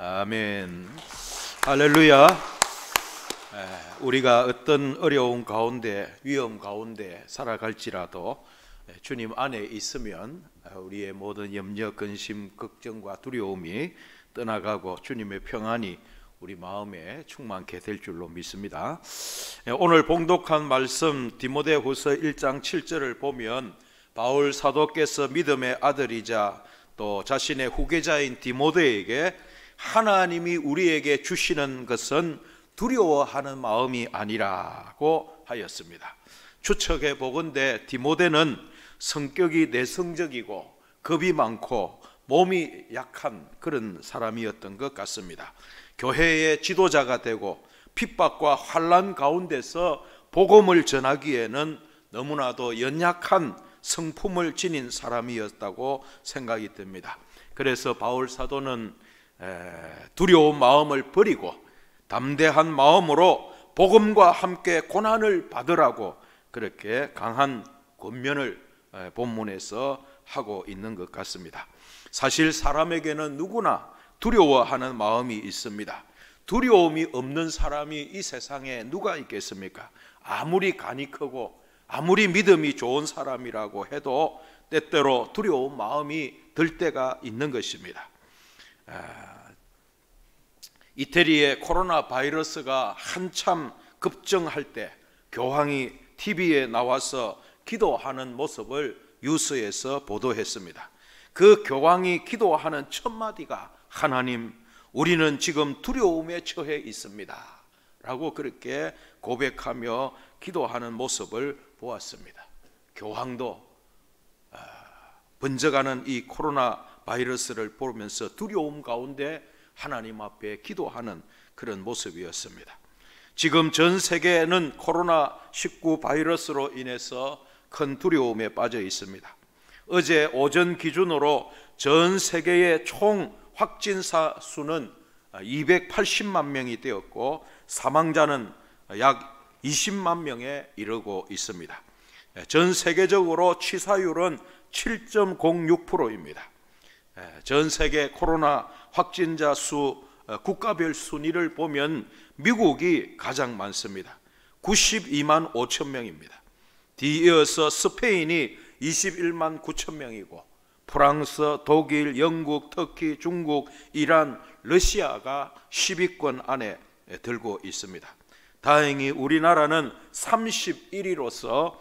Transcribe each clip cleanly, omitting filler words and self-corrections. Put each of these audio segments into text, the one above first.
아멘. 할렐루야. 우리가 어떤 어려운 가운데, 위험 가운데 살아갈지라도 주님 안에 있으면 우리의 모든 염려, 근심, 걱정과 두려움이 떠나가고 주님의 평안이 우리 마음에 충만케 될 줄로 믿습니다. 오늘 봉독한 말씀 디모데후서 1장 7절을 보면 바울 사도께서 믿음의 아들이자 또 자신의 후계자인 디모데에게 하나님이 우리에게 주시는 것은 두려워하는 마음이 아니라고 하였습니다. 추측해 보건대 디모데는 성격이 내성적이고 겁이 많고 몸이 약한 그런 사람이었던 것 같습니다. 교회의 지도자가 되고 핍박과 환난 가운데서 복음을 전하기에는 너무나도 연약한 성품을 지닌 사람이었다고 생각이 듭니다. 그래서 바울 사도는 두려운 마음을 버리고 담대한 마음으로 복음과 함께 고난을 받으라고 그렇게 강한 권면을 본문에서 하고 있는 것 같습니다. 사실 사람에게는 누구나 두려워하는 마음이 있습니다. 두려움이 없는 사람이 이 세상에 누가 있겠습니까? 아무리 간이 크고 아무리 믿음이 좋은 사람이라고 해도 때때로 두려운 마음이 들 때가 있는 것입니다. 이태리의 코로나 바이러스가 한참 급증할 때 교황이 TV에 나와서 기도하는 모습을 뉴스에서 보도했습니다. 그 교황이 기도하는 첫 마디가 하나님, 우리는 지금 두려움에 처해 있습니다 라고 그렇게 고백하며 기도하는 모습을 보았습니다. 교황도 번져가는 이 코로나 바이러스를 보면서 두려움 가운데 하나님 앞에 기도하는 그런 모습이었습니다. 지금 전 세계는 코로나19 바이러스로 인해서 큰 두려움에 빠져 있습니다. 어제 오전 기준으로 전 세계의 총 확진자 수는 280만 명이 되었고 사망자는 약 20만 명에 이르고 있습니다. 전 세계적으로 치사율은 7.06%입니다. 전 세계 코로나 확진자 수 국가별 순위를 보면 미국이 가장 많습니다. 92만 5천 명입니다. 뒤이어서 스페인이 21만 9천 명이고 프랑스, 독일, 영국, 터키, 중국, 이란, 러시아가 10위권 안에 들고 있습니다. 다행히 우리나라는 31위로서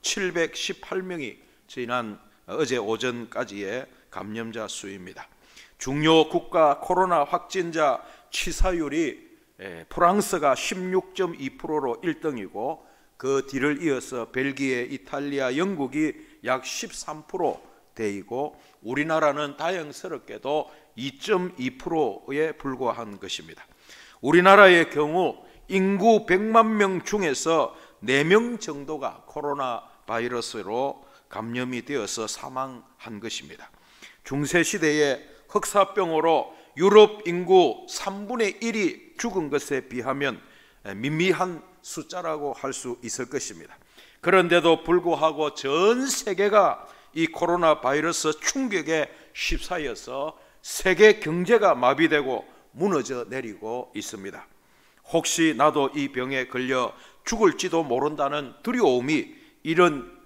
1718명이 지난 어제 오전까지의 감염자 수입니다. 중요 국가 코로나 확진자 치사율이 프랑스가 16.2%로 1등이고 그 뒤를 이어서 벨기에, 이탈리아, 영국이 약 13%대이고 우리나라는 다행스럽게도 2.2%에 불과한 것입니다. 우리나라의 경우 인구 100만 명 중에서 4명 정도가 코로나 바이러스로 감염이 되어서 사망한 것입니다. 중세시대에 흑사병으로 유럽 인구 3분의 1이 죽은 것에 비하면 미미한 숫자라고 할 수 있을 것입니다. 그런데도 불구하고 전 세계가 이 코로나 바이러스 충격에 휩싸여서 세계 경제가 마비되고 무너져 내리고 있습니다. 혹시 나도 이 병에 걸려 죽을지도 모른다는 두려움이 이런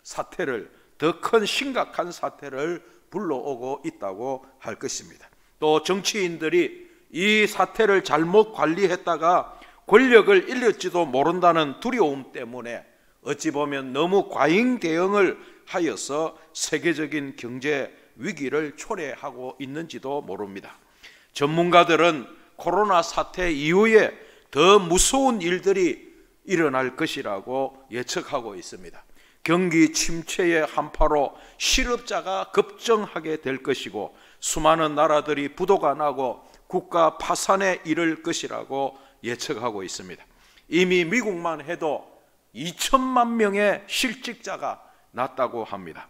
사태를, 더 큰 심각한 사태를 불러오고 있다고 할 것입니다. 또 정치인들이 이 사태를 잘못 관리했다가 권력을 잃을지도 모른다는 두려움 때문에 어찌 보면 너무 과잉 대응을 하여서 세계적인 경제 위기를 초래하고 있는지도 모릅니다. 전문가들은 코로나 사태 이후에 더 무서운 일들이 일어날 것이라고 예측하고 있습니다. 경기 침체의 한파로 실업자가 급증하게 될 것이고 수많은 나라들이 부도가 나고 국가 파산에 이를 것이라고 예측하고 있습니다. 이미 미국만 해도 2천만 명의 실직자가 났다고 합니다.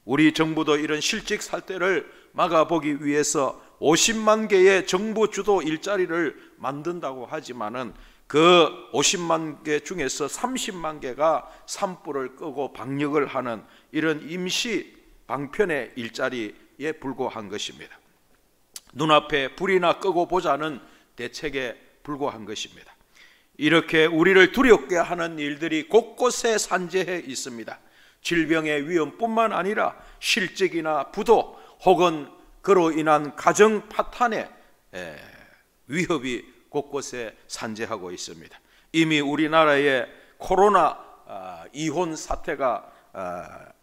우리 정부도 이런 실직 사태를 막아보기 위해서 50만 개의 정부 주도 일자리를 만든다고 하지만은 그 50만 개 중에서 30만 개가 산불을 끄고 방역을 하는 이런 임시 방편의 일자리 대책에 불과한 것입니다. 눈앞에 불이나 끄고 보자는 대책에 불과한 것입니다. 이렇게 우리를 두렵게 하는 일들이 곳곳에 산재해 있습니다. 질병의 위험뿐만 아니라 실직이나 부도 혹은 그로 인한 가정 파탄의 위협이 곳곳에 산재하고 있습니다. 이미 우리나라에 코로나 이혼 사태가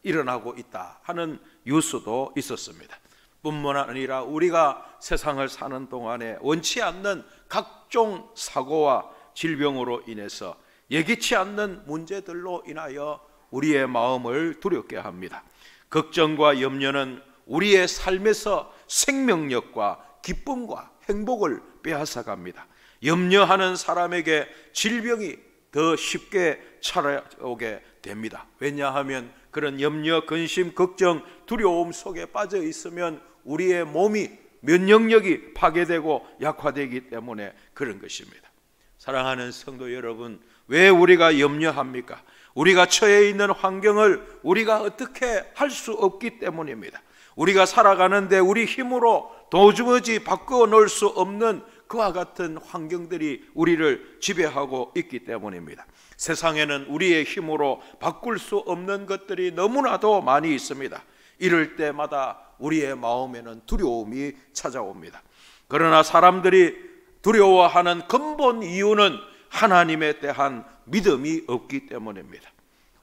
일어나고 있다 하는 뉴스도 있었습니다. 뿐만 아니라 우리가 세상을 사는 동안에 원치 않는 각종 사고와 질병으로 인해서 예기치 않는 문제들로 인하여 우리의 마음을 두렵게 합니다. 걱정과 염려는 우리의 삶에서 생명력과 기쁨과 행복을 빼앗아갑니다. 염려하는 사람에게 질병이 더 쉽게 찾아오게 됩니다. 왜냐하면 그런 염려, 근심, 걱정, 두려움 속에 빠져 있으면 우리의 몸이 면역력이 파괴되고 약화되기 때문에 그런 것입니다. 사랑하는 성도 여러분, 왜 우리가 염려합니까? 우리가 처해 있는 환경을 우리가 어떻게 할 수 없기 때문입니다. 우리가 살아가는데 우리 힘으로 도무지 바꿔 놓을 수 없는 그와 같은 환경들이 우리를 지배하고 있기 때문입니다. 세상에는 우리의 힘으로 바꿀 수 없는 것들이 너무나도 많이 있습니다. 이럴 때마다 우리의 마음에는 두려움이 찾아옵니다. 그러나 사람들이 두려워하는 근본 이유는 하나님에 대한 믿음이 없기 때문입니다.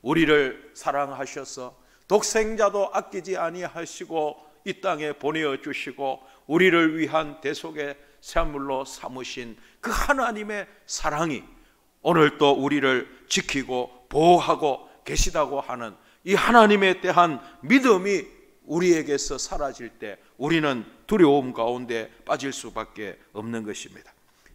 우리를 사랑하셔서 독생자도 아끼지 아니하시고 이 땅에 보내주시고 우리를 위한 대속의 제물로 삼으신 그 하나님의 사랑이 오늘도 우리를 지키고 보호하고 계시다고 하는 이 하나님에 대한 믿음이 우리에게서 사라질 때 우리는 두려움 가운데 빠질 수밖에 없는 것입니다.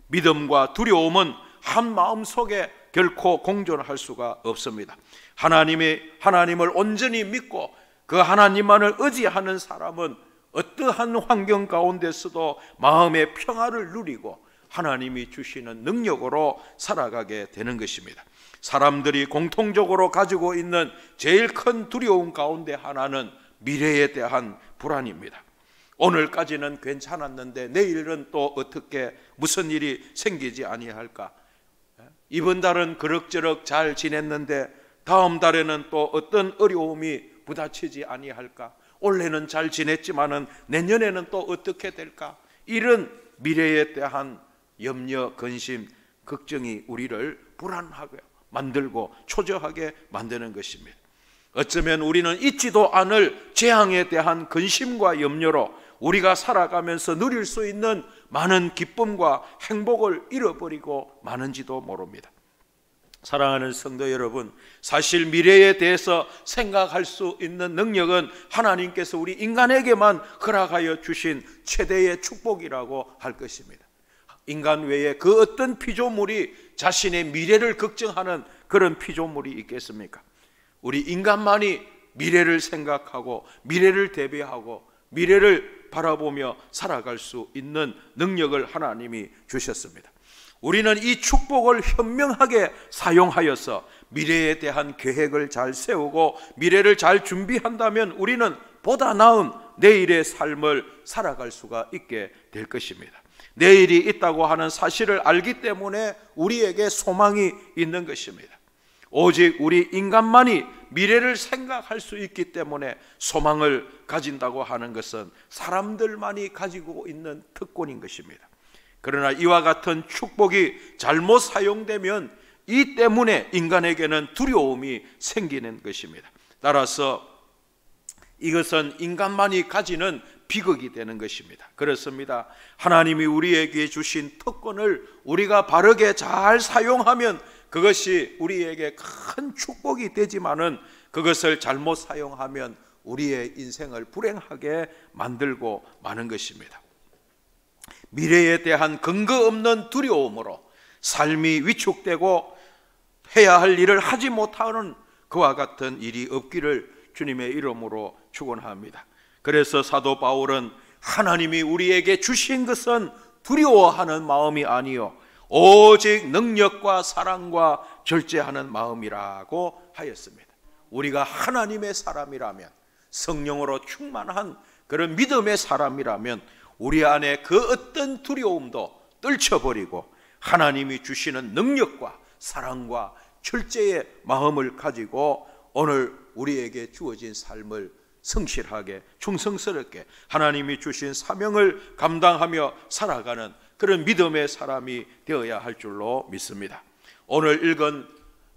믿음과 두려움은 한 마음 속에 결코 공존할 수가 없습니다. 하나님을 온전히 믿고 그 하나님만을 의지하는 사람은 어떠한 환경 가운데서도 마음의 평화를 누리고 하나님이 주시는 능력으로 살아가게 되는 것입니다. 사람들이 공통적으로 가지고 있는 제일 큰 두려움 가운데 하나는 미래에 대한 불안입니다. 오늘까지는 괜찮았는데 내일은 또 어떻게 무슨 일이 생기지 아니할까? 이번 달은 그럭저럭 잘 지냈는데 다음 달에는 또 어떤 어려움이 부딪히지 아니할까? 올해는 잘 지냈지만은 내년에는 또 어떻게 될까? 이런 미래에 대한 염려, 근심, 걱정이 우리를 불안하게 만들고 초조하게 만드는 것입니다. 어쩌면 우리는 잊지도 않을 재앙에 대한 근심과 염려로 우리가 살아가면서 누릴 수 있는 많은 기쁨과 행복을 잃어버리고 마는지도 모릅니다. 사랑하는 성도 여러분, 사실 미래에 대해서 생각할 수 있는 능력은 하나님께서 우리 인간에게만 허락하여 주신 최대의 축복이라고 할 것입니다. 인간 외에 그 어떤 피조물이 자신의 미래를 걱정하는 그런 피조물이 있겠습니까? 우리 인간만이 미래를 생각하고 미래를 대비하고 미래를 바라보며 살아갈 수 있는 능력을 하나님이 주셨습니다. 우리는 이 축복을 현명하게 사용하여서 미래에 대한 계획을 잘 세우고 미래를 잘 준비한다면 우리는 보다 나은 내일의 삶을 살아갈 수가 있게 될 것입니다. 내일이 있다고 하는 사실을 알기 때문에 우리에게 소망이 있는 것입니다. 오직 우리 인간만이 미래를 생각할 수 있기 때문에 소망을 가진다고 하는 것은 사람들만이 가지고 있는 특권인 것입니다. 그러나 이와 같은 축복이 잘못 사용되면 이 때문에 인간에게는 두려움이 생기는 것입니다. 따라서 이것은 인간만이 가지는 비극이 되는 것입니다. 그렇습니다. 하나님이 우리에게 주신 특권을 우리가 바르게 잘 사용하면 그것이 우리에게 큰 축복이 되지만은 그것을 잘못 사용하면 우리의 인생을 불행하게 만들고 마는 것입니다. 미래에 대한 근거 없는 두려움으로 삶이 위축되고 해야 할 일을 하지 못하는 그와 같은 일이 없기를 주님의 이름으로 축원합니다. 그래서 사도 바울은 하나님이 우리에게 주신 것은 두려워하는 마음이 아니요 오직 능력과 사랑과 절제하는 마음이라고 하였습니다. 우리가 하나님의 사람이라면 성령으로 충만한 그런 믿음의 사람이라면 우리 안에 그 어떤 두려움도 떨쳐버리고 하나님이 주시는 능력과 사랑과 철저의 마음을 가지고 오늘 우리에게 주어진 삶을 성실하게 충성스럽게 하나님이 주신 사명을 감당하며 살아가는 그런 믿음의 사람이 되어야 할 줄로 믿습니다. 오늘 읽은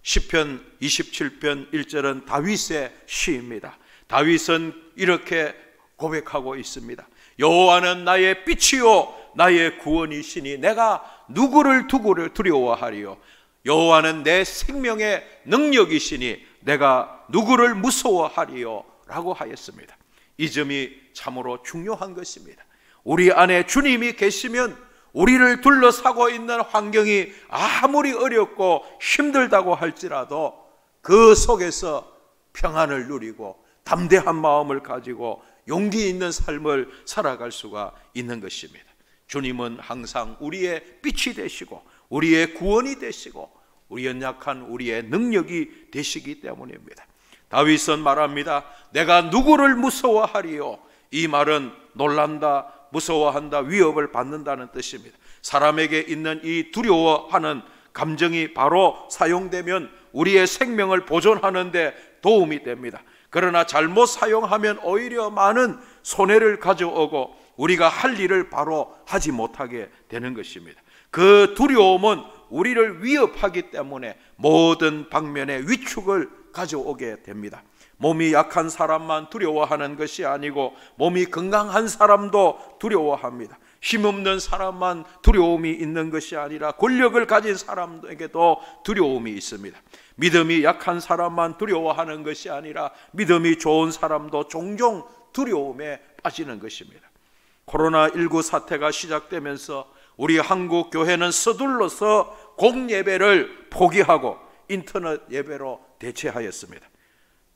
시편 27편 1절은 다윗의 시입니다. 다윗은 이렇게 고백하고 있습니다. 여호와는 나의 빛이요 나의 구원이시니 내가 누구를 두려워하리요. 여호와는 내 생명의 능력이시니 내가 누구를 무서워하리요 라고 하였습니다. 이 점이 참으로 중요한 것입니다. 우리 안에 주님이 계시면 우리를 둘러싸고 있는 환경이 아무리 어렵고 힘들다고 할지라도 그 속에서 평안을 누리고 담대한 마음을 가지고 용기 있는 삶을 살아갈 수가 있는 것입니다. 주님은 항상 우리의 빛이 되시고 우리의 구원이 되시고 우리 연약한 우리의 능력이 되시기 때문입니다. 다윗은 말합니다. 내가 누구를 무서워하리요? 이 말은 놀란다, 무서워한다, 위협을 받는다는 뜻입니다. 사람에게 있는 이 두려워하는 감정이 바로 사용되면 우리의 생명을 보존하는 데 도움이 됩니다. 그러나 잘못 사용하면 오히려 많은 손해를 가져오고 우리가 할 일을 바로 하지 못하게 되는 것입니다. 그 두려움은 우리를 위협하기 때문에 모든 방면의 위축을 가져오게 됩니다. 몸이 약한 사람만 두려워하는 것이 아니고 몸이 건강한 사람도 두려워합니다. 힘없는 사람만 두려움이 있는 것이 아니라 권력을 가진 사람에게도 두려움이 있습니다. 믿음이 약한 사람만 두려워하는 것이 아니라 믿음이 좋은 사람도 종종 두려움에 빠지는 것입니다. 코로나19 사태가 시작되면서 우리 한국 교회는 서둘러서 공예배를 포기하고 인터넷 예배로 대체하였습니다.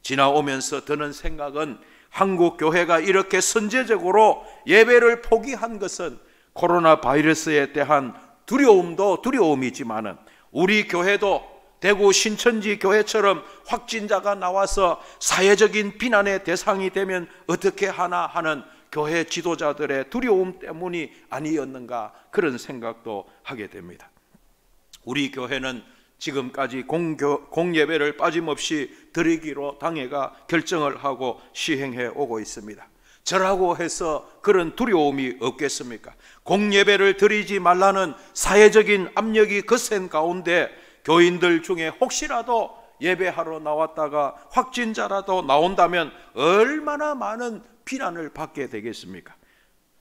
지나오면서 드는 생각은 한국 교회가 이렇게 선제적으로 예배를 포기한 것은 코로나 바이러스에 대한 두려움도 두려움이지만은 우리 교회도 대구 신천지 교회처럼 확진자가 나와서 사회적인 비난의 대상이 되면 어떻게 하나 하는 교회 지도자들의 두려움 때문이 아니었는가 그런 생각도 하게 됩니다. 우리 교회는 지금까지 공예배를 빠짐없이 드리기로 당회가 결정을 하고 시행해 오고 있습니다. 저라고 해서 그런 두려움이 없겠습니까? 공예배를 드리지 말라는 사회적인 압력이 거센 가운데 교인들 중에 혹시라도 예배하러 나왔다가 확진자라도 나온다면 얼마나 많은 비난을 받게 되겠습니까?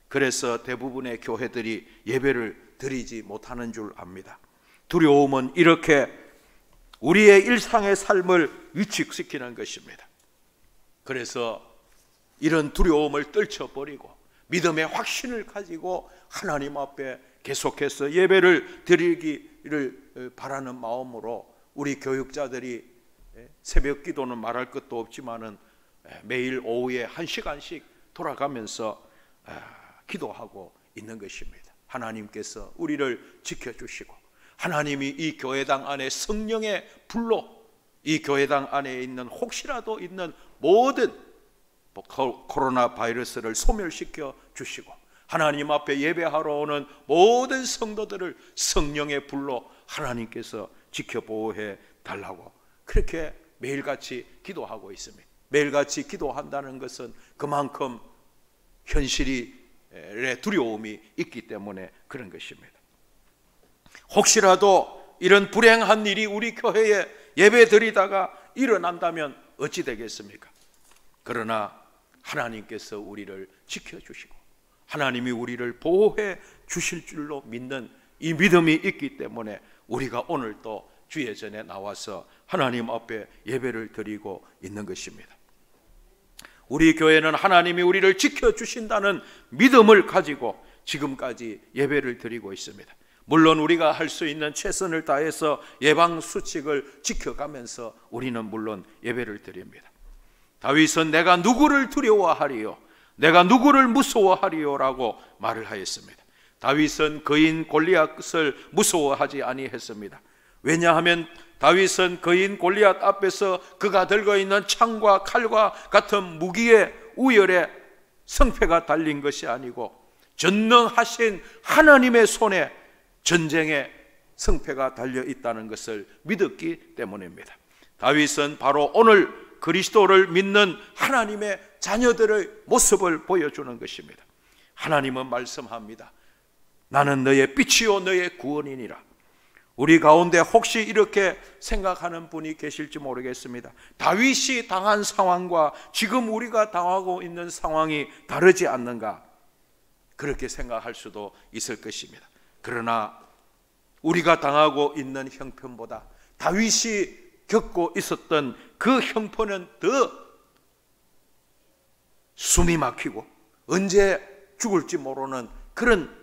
그래서 대부분의 교회들이 예배를 드리지 못하는 줄 압니다. 두려움은 이렇게 우리의 일상의 삶을 위축시키는 것입니다. 그래서 이런 두려움을 떨쳐버리고 믿음의 확신을 가지고 하나님 앞에 계속해서 예배를 드리기를 바라는 마음으로 우리 교육자들이 새벽 기도는 말할 것도 없지만은 매일 오후에 1시간씩 돌아가면서 기도하고 있는 것입니다. 하나님께서 우리를 지켜주시고 하나님이 이 교회당 안에 성령의 불로 이 교회당 안에 있는 혹시라도 있는 모든 코로나 바이러스를 소멸시켜 주시고 하나님 앞에 예배하러 오는 모든 성도들을 성령의 불로 하나님께서 지켜보호해 달라고 그렇게 매일같이 기도하고 있습니다. 매일같이 기도한다는 것은 그만큼 현실의 두려움이 있기 때문에 그런 것입니다. 혹시라도 이런 불행한 일이 우리 교회에 예배 드리다가 일어난다면 어찌 되겠습니까? 그러나 하나님께서 우리를 지켜주시고 하나님이 우리를 보호해 주실 줄로 믿는 이 믿음이 있기 때문에 우리가 오늘 또 주의 전에 나와서 하나님 앞에 예배를 드리고 있는 것입니다. 우리 교회는 하나님이 우리를 지켜주신다는 믿음을 가지고 지금까지 예배를 드리고 있습니다. 물론 우리가 할 수 있는 최선을 다해서 예방수칙을 지켜가면서 우리는 물론 예배를 드립니다. 다윗은 내가 누구를 두려워하리요? 내가 누구를 무서워하리요? 라고 말을 하였습니다. 다윗은 거인 골리앗을 무서워하지 아니했습니다. 왜냐하면 다윗은 거인 골리앗 앞에서 그가 들고 있는 창과 칼과 같은 무기의 우열에 성패가 달린 것이 아니고 전능하신 하나님의 손에 전쟁의 성패가 달려 있다는 것을 믿었기 때문입니다. 다윗은 바로 오늘 그리스도를 믿는 하나님의 자녀들의 모습을 보여주는 것입니다. 하나님은 말씀합니다. 나는 너의 빛이요 너의 구원이니라. 우리 가운데 혹시 이렇게 생각하는 분이 계실지 모르겠습니다. 다윗이 당한 상황과 지금 우리가 당하고 있는 상황이 다르지 않는가? 그렇게 생각할 수도 있을 것입니다. 그러나 우리가 당하고 있는 형편보다 다윗이 겪고 있었던 그 형편은 더 숨이 막히고 언제 죽을지 모르는 그런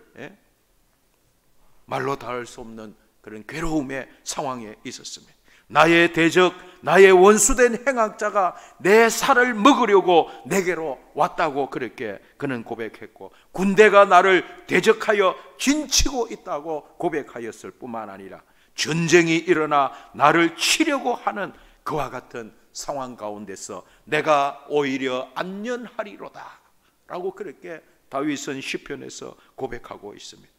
말로 다 할 수 없는 그런 괴로움의 상황에 있었습니다. 나의 대적, 나의 원수된 행악자가 내 살을 먹으려고 내게로 왔다고 그렇게 그는 고백했고, 군대가 나를 대적하여 진치고 있다고 고백하였을 뿐만 아니라 전쟁이 일어나 나를 치려고 하는 그와 같은 상황 가운데서 내가 오히려 안전하리로다 라고 그렇게 다윗은 시편에서 고백하고 있습니다.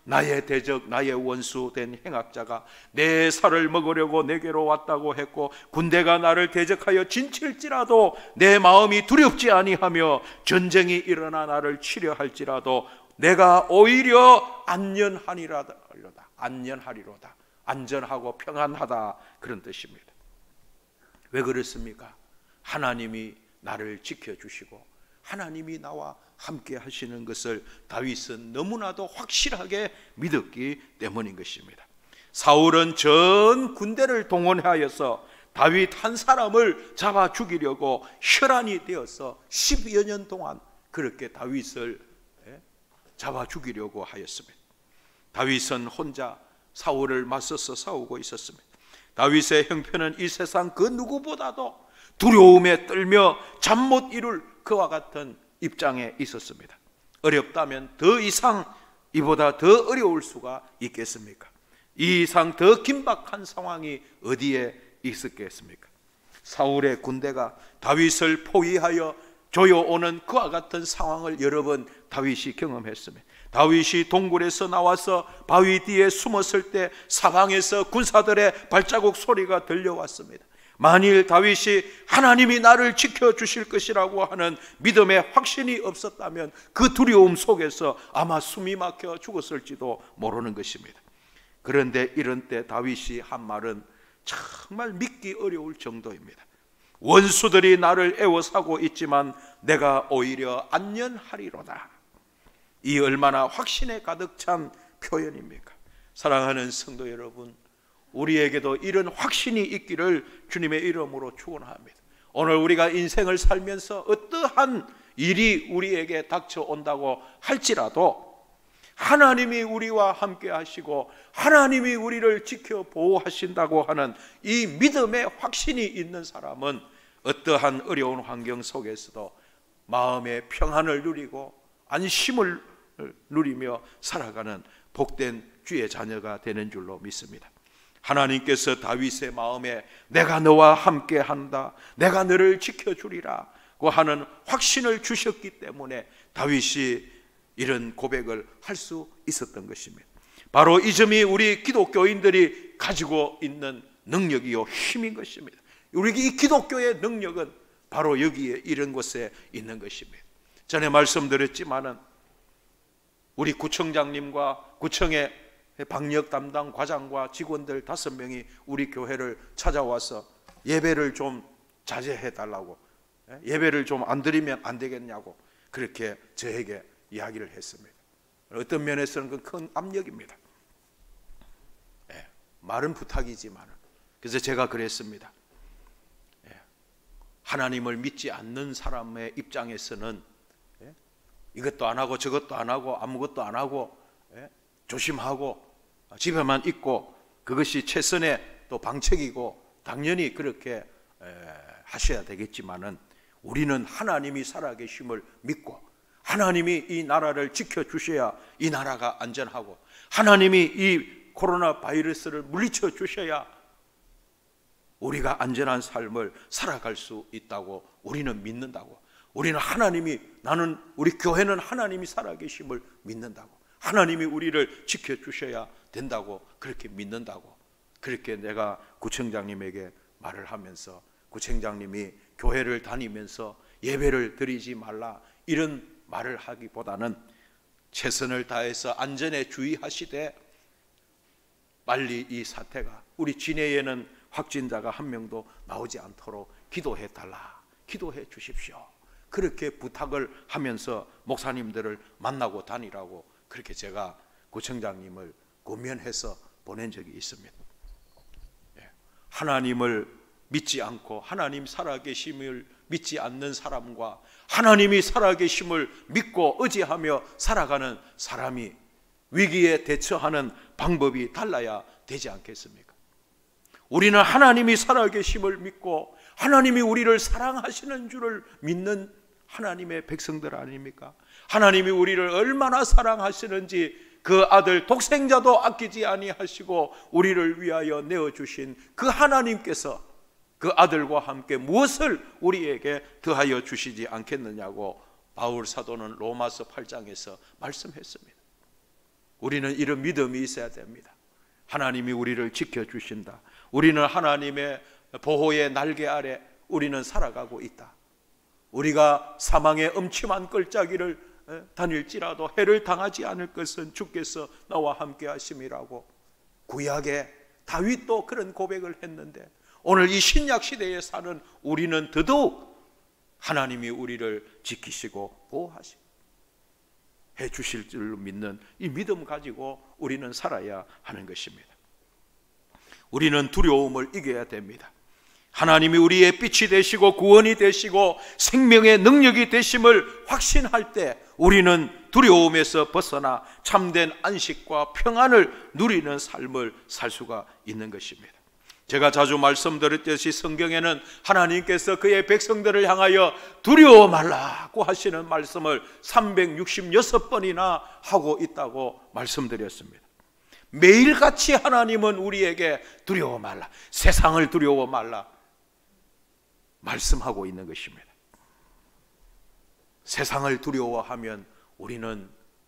나의 대적, 나의 원수된 행악자가 내 살을 먹으려고 내게로 왔다고 했고, 군대가 나를 대적하여 진칠지라도 내 마음이 두렵지 아니하며 전쟁이 일어나 나를 치려 할지라도 내가 오히려 안전하리로다. 안전하리로다. 안전하고 평안하다, 그런 뜻입니다. 왜 그렇습니까? 하나님이 나를 지켜주시고 하나님이 나와 함께 하시는 것을 다윗은 너무나도 확실하게 믿었기 때문인 것입니다. 사울은 전 군대를 동원하여서 다윗 한 사람을 잡아 죽이려고 혈안이 되어서 10여 년 동안 그렇게 다윗을 잡아 죽이려고 하였습니다. 다윗은 혼자 사울을 맞서서 싸우고 있었습니다. 다윗의 형편은 이 세상 그 누구보다도 두려움에 떨며 잠 못 이룰 그와 같은 입장에 있었습니다. 어렵다면 더 이상 이보다 더 어려울 수가 있겠습니까? 이 이상 더 긴박한 상황이 어디에 있었겠습니까? 사울의 군대가 다윗을 포위하여 조여오는 그와 같은 상황을 여러 번 다윗이 경험했습니다. 다윗이 동굴에서 나와서 바위 뒤에 숨었을 때 사방에서 군사들의 발자국 소리가 들려왔습니다. 만일 다윗이 하나님이 나를 지켜주실 것이라고 하는 믿음의 확신이 없었다면 그 두려움 속에서 아마 숨이 막혀 죽었을지도 모르는 것입니다. 그런데 이런 때 다윗이 한 말은 정말 믿기 어려울 정도입니다. 원수들이 나를 애워싸고 있지만 내가 오히려 안전하리로다. 이 얼마나 확신에 가득 찬 표현입니까? 사랑하는 성도 여러분, 우리에게도 이런 확신이 있기를 주님의 이름으로 축원합니다. 오늘 우리가 인생을 살면서 어떠한 일이 우리에게 닥쳐온다고 할지라도 하나님이 우리와 함께 하시고 하나님이 우리를 지켜 보호하신다고 하는 이 믿음의 확신이 있는 사람은 어떠한 어려운 환경 속에서도 마음의 평안을 누리고 안심을 누리며 살아가는 복된 주의 자녀가 되는 줄로 믿습니다. 하나님께서 다윗의 마음에 내가 너와 함께 한다, 내가 너를 지켜주리라고 하는 확신을 주셨기 때문에 다윗이 이런 고백을 할 수 있었던 것입니다. 바로 이 점이 우리 기독교인들이 가지고 있는 능력이요 힘인 것입니다. 우리 이 기독교의 능력은 바로 여기에 이런 곳에 있는 것입니다. 전에 말씀드렸지만은 우리 구청장님과 구청의 방역 담당 과장과 직원들 5명이 우리 교회를 찾아와서 예배를 좀 자제해 달라고, 예배를 좀 안 드리면 안 되겠냐고 그렇게 저에게 이야기를 했습니다. 어떤 면에서는 그 큰 압력입니다. 말은 부탁이지만, 그래서 제가 그랬습니다. 하나님을 믿지 않는 사람의 입장에서는 이것도 안 하고 저것도 안 하고 아무것도 안 하고 조심하고 집에만 있고 그것이 최선의 또 방책이고 당연히 그렇게 하셔야 되겠지만은, 우리는 하나님이 살아계심을 믿고 하나님이 이 나라를 지켜주셔야 이 나라가 안전하고 하나님이 이 코로나 바이러스를 물리쳐 주셔야 우리가 안전한 삶을 살아갈 수 있다고 우리는 믿는다고. 우리는 우리 교회는 하나님이 살아계심을 믿는다고, 하나님이 우리를 지켜주셔야 된다고 그렇게 믿는다고, 그렇게 내가 구청장님에게 말을 하면서, 구청장님이 교회를 다니면서 예배를 드리지 말라 이런 말을 하기보다는 최선을 다해서 안전에 주의하시되 빨리 이 사태가 우리 진해에는 확진자가 한 명도 나오지 않도록 기도해 달라, 기도해 주십시오, 그렇게 부탁을 하면서 목사님들을 만나고 다니라고 그렇게 제가 구청장님을 권면해서 보낸 적이 있습니다. 하나님을 믿지 않고 하나님 살아계심을 믿지 않는 사람과 하나님이 살아계심을 믿고 의지하며 살아가는 사람이 위기에 대처하는 방법이 달라야 되지 않겠습니까? 우리는 하나님이 살아계심을 믿고 하나님이 우리를 사랑하시는 줄을 믿는 하나님의 백성들 아닙니까? 하나님이 우리를 얼마나 사랑하시는지 그 아들 독생자도 아끼지 아니하시고 우리를 위하여 내어주신 그 하나님께서 그 아들과 함께 무엇을 우리에게 더하여 주시지 않겠느냐고 바울 사도는 로마서 8장에서 말씀했습니다. 우리는 이런 믿음이 있어야 됩니다. 하나님이 우리를 지켜주신다, 우리는 하나님의 보호의 날개 아래 우리는 살아가고 있다, 우리가 사망의 음침한 끌짜기를 다닐지라도 해를 당하지 않을 것은 주께서 나와 함께 하심이라고 구약에 다윗도 그런 고백을 했는데, 오늘 이 신약 시대에 사는 우리는 더더욱 하나님이 우리를 지키시고 보호하시고 해 주실 줄 믿는 이 믿음 가지고 우리는 살아야 하는 것입니다. 우리는 두려움을 이겨야 됩니다. 하나님이 우리의 빛이 되시고 구원이 되시고 생명의 능력이 되심을 확신할 때 우리는 두려움에서 벗어나 참된 안식과 평안을 누리는 삶을 살 수가 있는 것입니다. 제가 자주 말씀드렸듯이 성경에는 하나님께서 그의 백성들을 향하여 두려워 말라고 하시는 말씀을 366번이나 하고 있다고 말씀드렸습니다. 매일같이 하나님은 우리에게 두려워 말라, 세상을 두려워 말라 말씀하고 있는 것입니다. 세상을 두려워하면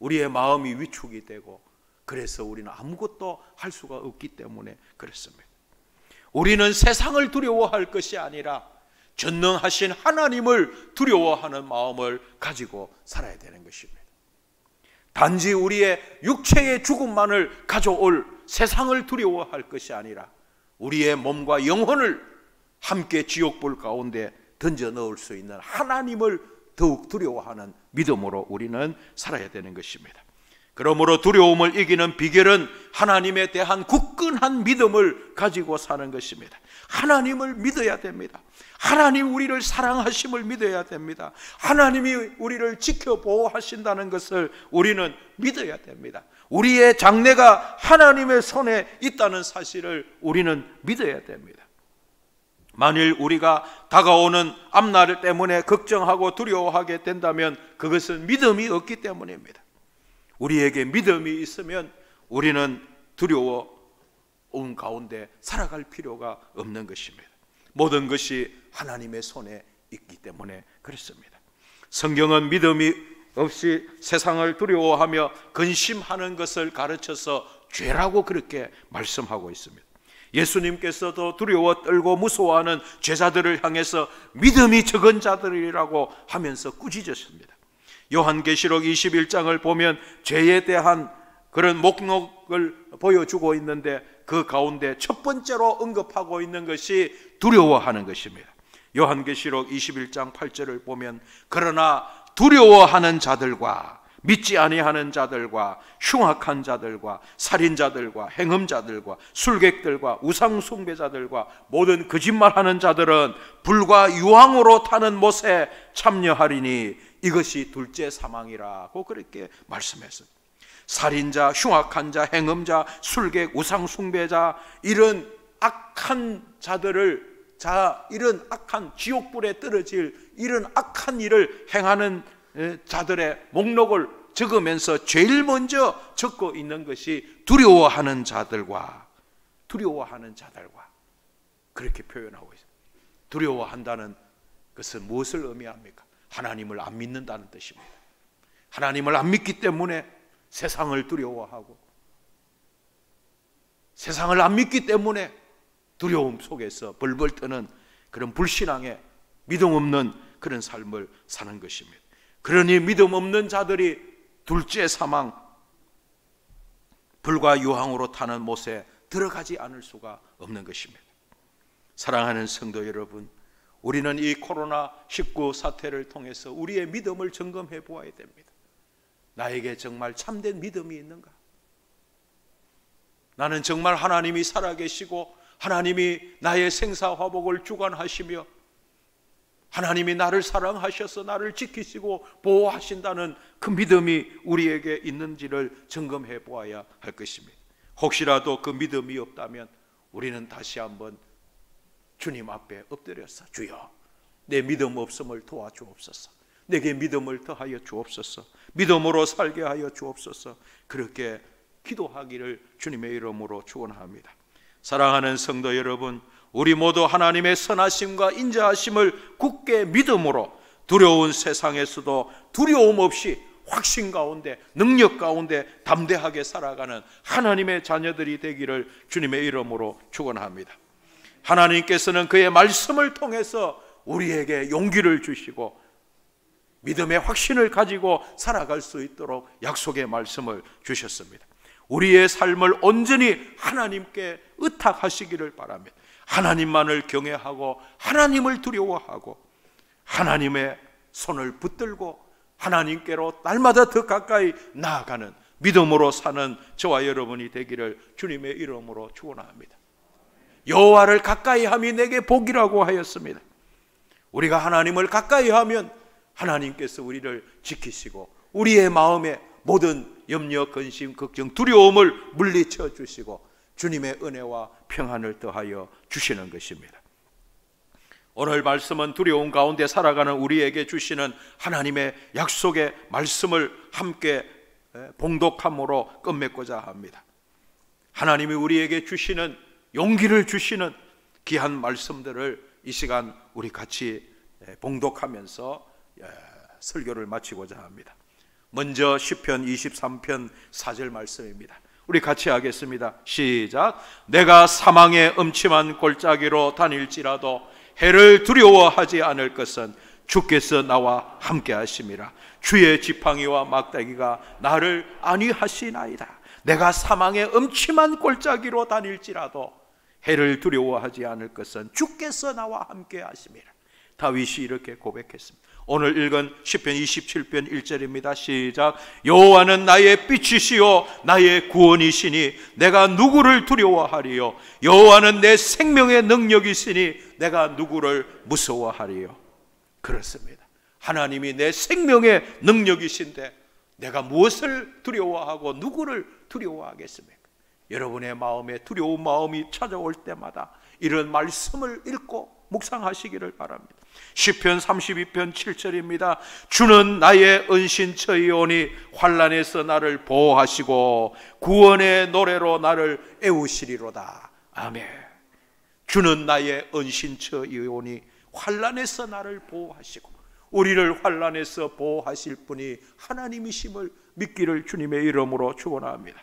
우리의 마음이 위축이 되고, 그래서 우리는 아무것도 할 수가 없기 때문에 그렇습니다. 우리는 세상을 두려워할 것이 아니라 전능하신 하나님을 두려워하는 마음을 가지고 살아야 되는 것입니다. 단지 우리의 육체의 죽음만을 가져올 세상을 두려워할 것이 아니라 우리의 몸과 영혼을 함께 지옥불 가운데 던져 넣을 수 있는 하나님을 더욱 두려워하는 믿음으로 우리는 살아야 되는 것입니다. 그러므로 두려움을 이기는 비결은 하나님에 대한 굳건한 믿음을 가지고 사는 것입니다. 하나님을 믿어야 됩니다. 하나님 우리를 사랑하심을 믿어야 됩니다. 하나님이 우리를 지켜 보호하신다는 것을 우리는 믿어야 됩니다. 우리의 장래가 하나님의 손에 있다는 사실을 우리는 믿어야 됩니다. 만일 우리가 다가오는 앞날 때문에 걱정하고 두려워하게 된다면 그것은 믿음이 없기 때문입니다. 우리에게 믿음이 있으면 우리는 두려움 가운데 살아갈 필요가 없는 것입니다. 모든 것이 하나님의 손에 있기 때문에 그렇습니다. 성경은 믿음이 없이 세상을 두려워하며 근심하는 것을 가르쳐서 죄라고 그렇게 말씀하고 있습니다. 예수님께서도 두려워 떨고 무서워하는 제자들을 향해서 믿음이 적은 자들이라고 하면서 꾸짖으십니다. 요한계시록 21장을 보면 죄에 대한 그런 목록을 보여주고 있는데 그 가운데 첫 번째로 언급하고 있는 것이 두려워하는 것입니다. 요한계시록 21장 8절을 보면 그러나 두려워하는 자들과 믿지 아니하는 자들과 흉악한 자들과 살인자들과 행음자들과 술객들과 우상숭배자들과 모든 거짓말하는 자들은 불과 유황으로 타는 못에 참여하리니 이것이 둘째 사망이라고 그렇게 말씀했습니다. 살인자, 흉악한 자, 행음자, 술객, 우상숭배자 이런 악한 자들을 이런 악한 지옥불에 떨어질 이런 악한 일을 행하는 자들의 목록을 적으면서 제일 먼저 적고 있는 것이 두려워하는 자들과 그렇게 표현하고 있습니다. 두려워한다는 것은 무엇을 의미합니까? 하나님을 안 믿는다는 뜻입니다. 하나님을 안 믿기 때문에 세상을 두려워하고, 세상을 안 믿기 때문에 두려움 속에서 벌벌 떠는 그런 불신앙의 믿음 없는 그런 삶을 사는 것입니다. 그러니 믿음 없는 자들이 둘째 사망, 불과 유황으로 타는 못에 들어가지 않을 수가 없는 것입니다. 사랑하는 성도 여러분, 우리는 이 코로나19 사태를 통해서 우리의 믿음을 점검해 보아야 됩니다. 나에게 정말 참된 믿음이 있는가? 나는 정말 하나님이 살아계시고 하나님이 나의 생사화복을 주관하시며 하나님이 나를 사랑하셔서 나를 지키시고 보호하신다는 그 믿음이 우리에게 있는지를 점검해 보아야 할 것입니다. 혹시라도 그 믿음이 없다면 우리는 다시 한번 주님 앞에 엎드려서 주여, 내 믿음 없음을 도와주옵소서, 내게 믿음을 더하여 주옵소서, 믿음으로 살게 하여 주옵소서, 그렇게 기도하기를 주님의 이름으로 축원합니다. 사랑하는 성도 여러분, 우리 모두 하나님의 선하심과 인자하심을 굳게 믿음으로 두려운 세상에서도 두려움 없이 확신 가운데, 능력 가운데 담대하게 살아가는 하나님의 자녀들이 되기를 주님의 이름으로 축원합니다. 하나님께서는 그의 말씀을 통해서 우리에게 용기를 주시고 믿음의 확신을 가지고 살아갈 수 있도록 약속의 말씀을 주셨습니다. 우리의 삶을 온전히 하나님께 의탁하시기를 바랍니다. 하나님만을 경외하고 하나님을 두려워하고 하나님의 손을 붙들고 하나님께로 날마다 더 가까이 나아가는 믿음으로 사는 저와 여러분이 되기를 주님의 이름으로 축원합니다. 여호와를 가까이 함이 내게 복이라고 하였습니다. 우리가 하나님을 가까이 하면 하나님께서 우리를 지키시고 우리의 마음에 모든 염려, 근심, 걱정, 두려움을 물리쳐 주시고 주님의 은혜와 평안을 더하여 주시는 것입니다. 오늘 말씀은 두려움 가운데 살아가는 우리에게 주시는 하나님의 약속의 말씀을 함께 봉독함으로 끝맺고자 합니다. 하나님이 우리에게 주시는 용기를 주시는 귀한 말씀들을 이 시간 우리 같이 봉독하면서 설교를 마치고자 합니다. 먼저 시편 23편 4절 말씀입니다. 우리 같이 하겠습니다. 시작. 내가 사망의 음침한 골짜기로 다닐지라도 해를 두려워하지 않을 것은 주께서 나와 함께 하심이라. 주의 지팡이와 막대기가 나를 안위하시나이다. 내가 사망의 음침한 골짜기로 다닐지라도 해를 두려워하지 않을 것은 주께서 나와 함께 하심이라. 다윗이 이렇게 고백했습니다. 오늘 읽은 시편 27편 1절입니다. 시작. 여호와는 나의 빛이시요 나의 구원이시니 내가 누구를 두려워하리요. 여호와는 내 생명의 능력이시니 내가 누구를 무서워하리요. 그렇습니다. 하나님이 내 생명의 능력이신데 내가 무엇을 두려워하고 누구를 두려워하겠습니까? 여러분의 마음에 두려운 마음이 찾아올 때마다 이런 말씀을 읽고 묵상하시기를 바랍니다. 시편 32편 7절입니다. 주는 나의 은신처이오니 환난에서 나를 보호하시고 구원의 노래로 나를 애우시리로다. 아멘. 주는 나의 은신처이오니 환난에서 나를 보호하시고, 우리를 환난에서 보호하실 분이 하나님이심을 믿기를 주님의 이름으로 축원합니다.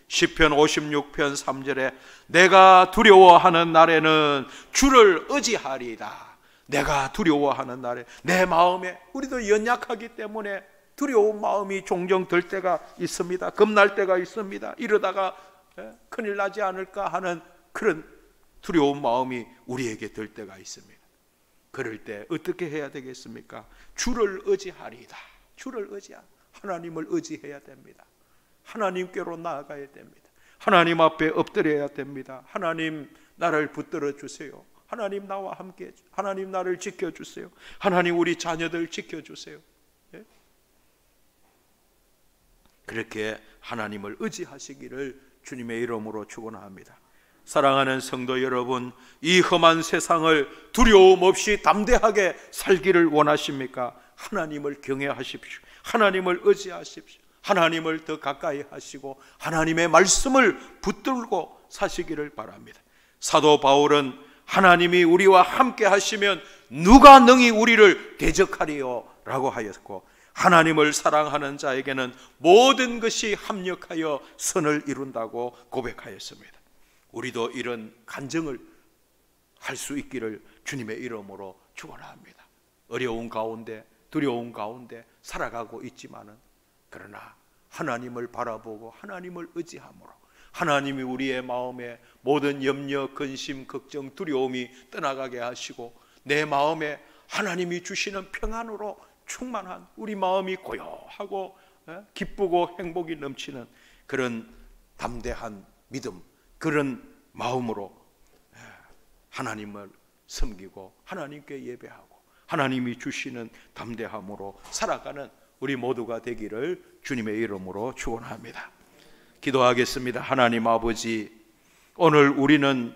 시편 56편 3절에 내가 두려워하는 날에는 주를 의지하리이다. 내가 두려워하는 날에 내 마음에, 우리도 연약하기 때문에 두려운 마음이 종종 들 때가 있습니다. 겁날 때가 있습니다. 이러다가 큰일 나지 않을까 하는 그런 두려운 마음이 우리에게 들 때가 있습니다. 그럴 때 어떻게 해야 되겠습니까? 주를 의지하리이다. 주를 하나님을 의지해야 됩니다. 하나님께로 나아가야 됩니다. 하나님 앞에 엎드려야 됩니다. 하나님 나를 붙들어 주세요. 하나님 나와 함께, 하나님 나를 지켜주세요. 하나님 우리 자녀들 지켜주세요. 예? 그렇게 하나님을 의지하시기를 주님의 이름으로 축원합니다. 사랑하는 성도 여러분, 이 험한 세상을 두려움 없이 담대하게 살기를 원하십니까? 하나님을 경외하십시오. 하나님을 의지하십시오. 하나님을 더 가까이 하시고 하나님의 말씀을 붙들고 사시기를 바랍니다. 사도 바울은 하나님이 우리와 함께 하시면 누가 능히 우리를 대적하리요 라고 하였고, 하나님을 사랑하는 자에게는 모든 것이 합력하여 선을 이룬다고 고백하였습니다. 우리도 이런 간증을 할 수 있기를 주님의 이름으로 축원합니다. 어려운 가운데, 두려운 가운데 살아가고 있지만은, 그러나 하나님을 바라보고 하나님을 의지함으로 하나님이 우리의 마음에 모든 염려, 근심, 걱정, 두려움이 떠나가게 하시고, 내 마음에 하나님이 주시는 평안으로 충만한, 우리 마음이 고요하고 기쁘고 행복이 넘치는 그런 담대한 믿음, 그런 마음으로 하나님을 섬기고 하나님께 예배하고 하나님이 주시는 담대함으로 살아가는 우리 모두가 되기를 주님의 이름으로 축원합니다. 기도하겠습니다. 하나님 아버지, 오늘 우리는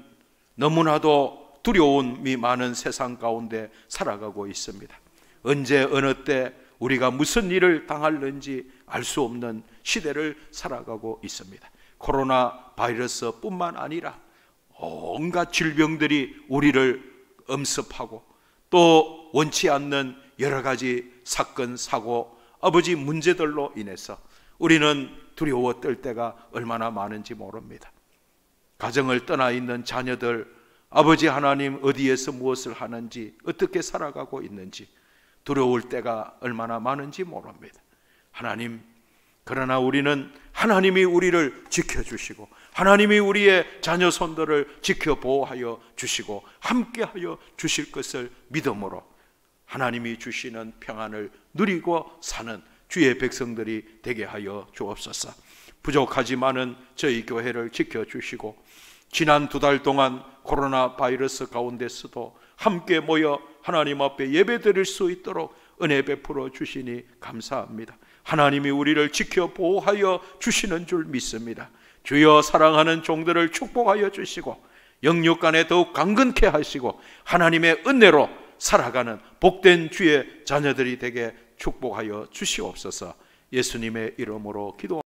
너무나도 두려움이 많은 세상 가운데 살아가고 있습니다. 언제 어느 때 우리가 무슨 일을 당할는지 알 수 없는 시대를 살아가고 있습니다. 코로나 바이러스뿐만 아니라 온갖 질병들이 우리를 엄습하고, 또 원치 않는 여러 가지 사건, 사고, 아버지 문제들로 인해서 우리는 두려워 떨 때가 얼마나 많은지 모릅니다. 가정을 떠나 있는 자녀들, 아버지 하나님 어디에서 무엇을 하는지, 어떻게 살아가고 있는지 두려울 때가 얼마나 많은지 모릅니다. 하나님, 그러나 우리는 하나님이 우리를 지켜주시고 하나님이 우리의 자녀 손들을 지켜 보호하여 주시고 함께하여 주실 것을 믿음으로 하나님이 주시는 평안을 누리고 사는 주의 백성들이 되게 하여 주옵소서. 부족하지만은 저희 교회를 지켜주시고, 지난 2달 동안 코로나 바이러스 가운데서도 함께 모여 하나님 앞에 예배드릴 수 있도록 은혜 베풀어 주시니 감사합니다. 하나님이 우리를 지켜 보호하여 주시는 줄 믿습니다. 주여, 사랑하는 종들을 축복하여 주시고 영육간에 더욱 강건케 하시고 하나님의 은혜로 살아가는 복된 주의 자녀들이 되게 축복하여 주시옵소서. 예수님의 이름으로 기도